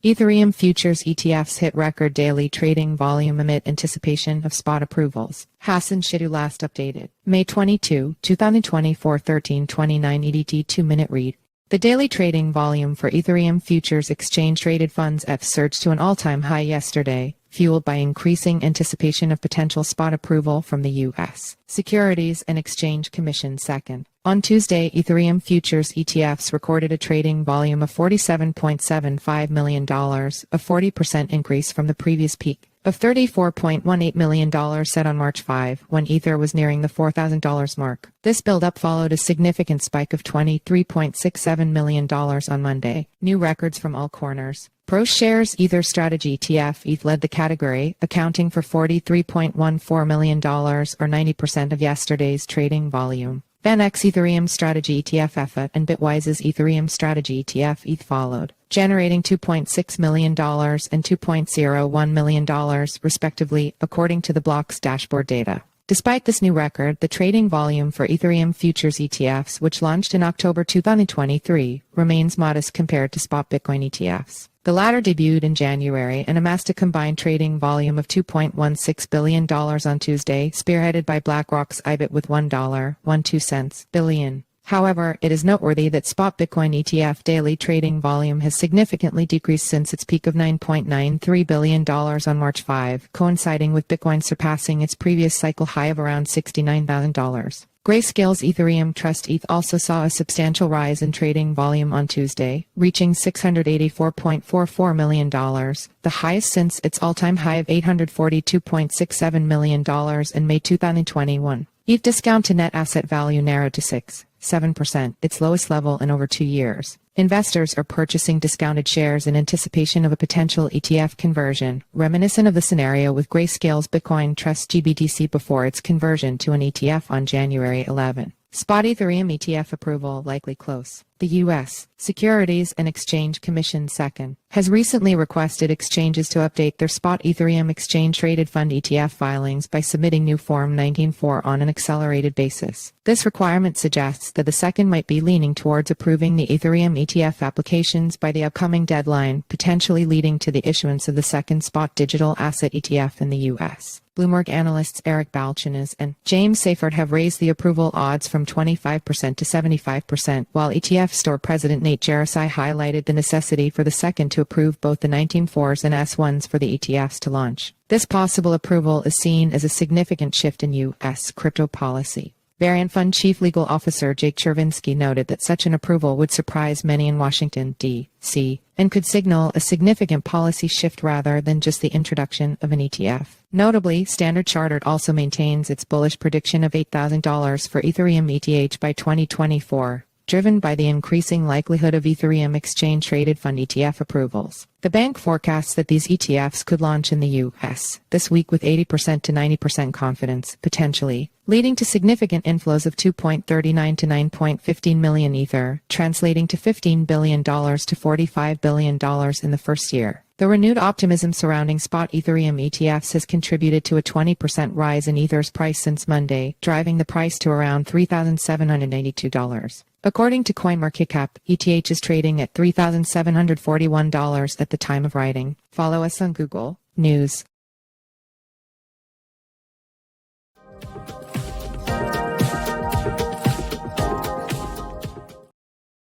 Ethereum futures ETFs hit record daily trading volume amid anticipation of spot approvals. Hassan Shittu last updated. May 22, 2024 13:29 EDT 2-minute read. The daily trading volume for Ethereum futures exchange-traded funds ETH surged to an all-time high yesterday, fueled by increasing anticipation of potential spot approval from the U.S. Securities and Exchange Commission. Second, on Tuesday, Ethereum futures ETFs recorded a trading volume of $47.75 million, a 40% increase from the previous peak of $34.18 million set on March 5, when Ether was nearing the $4,000 mark. This build-up followed a significant spike of $23.67 million on Monday. New records from all corners. ProShares Ether Strategy ETF ETH led the category, accounting for $43.14 million, or 90% of yesterday's trading volume. VanEck's Ethereum Strategy ETF EFUT and Bitwise's Ethereum Strategy ETF ETH followed, generating $2.6 million and $2.01 million, respectively, according to the block's dashboard data. Despite this new record, the trading volume for Ethereum futures ETFs, which launched in October 2023, remains modest compared to spot Bitcoin ETFs. The latter debuted in January and amassed a combined trading volume of $2.16 billion on Tuesday, spearheaded by BlackRock's EBIT with $1.12 billion. However, it is noteworthy that spot Bitcoin ETF daily trading volume has significantly decreased since its peak of $9.93 billion on March 5, coinciding with Bitcoin surpassing its previous cycle high of around $69,000. Grayscale's Ethereum Trust ETH also saw a substantial rise in trading volume on Tuesday, reaching $684.44 million, the highest since its all-time high of $842.67 million in May 2021. ETH discount to net asset value narrowed to 6.7%, its lowest level in over 2 years. Investors are purchasing discounted shares in anticipation of a potential ETF conversion, reminiscent of the scenario with Grayscale's Bitcoin Trust GBTC before its conversion to an ETF on January 11. Spot Ethereum ETF approval likely close. The U.S. Securities and Exchange Commission second has recently requested exchanges to update their spot Ethereum exchange-traded fund ETF filings by submitting new Form 19-4 on an accelerated basis. This requirement suggests that the second might be leaning towards approving the Ethereum ETF applications by the upcoming deadline, potentially leading to the issuance of the second spot digital asset ETF in the U.S. Bloomberg analysts Eric Balchunas and James Seyfert have raised the approval odds from 25% to 75%, while ETF Store President Nate Jarosai highlighted the necessity for the second to approve both the 19.4s and S1s for the ETFs to launch. This possible approval is seen as a significant shift in U.S. crypto policy. Variant Fund Chief Legal Officer Jake Chervinsky noted that such an approval would surprise many in Washington, D.C., and could signal a significant policy shift rather than just the introduction of an ETF. Notably, Standard Chartered also maintains its bullish prediction of $8,000 for Ethereum ETH by 2024, driven by the increasing likelihood of Ethereum exchange-traded fund ETF approvals. The bank forecasts that these ETFs could launch in the U.S. this week with 80% to 90% confidence, potentially, leading to significant inflows of 2.39 to 9.15 million Ether, translating to $15 billion to $45 billion in the first year. The renewed optimism surrounding spot Ethereum ETFs has contributed to a 20% rise in Ether's price since Monday, driving the price to around $3,782. According to CoinMarketCap, ETH is trading at $3,741 at the time of writing. Follow us on Google News.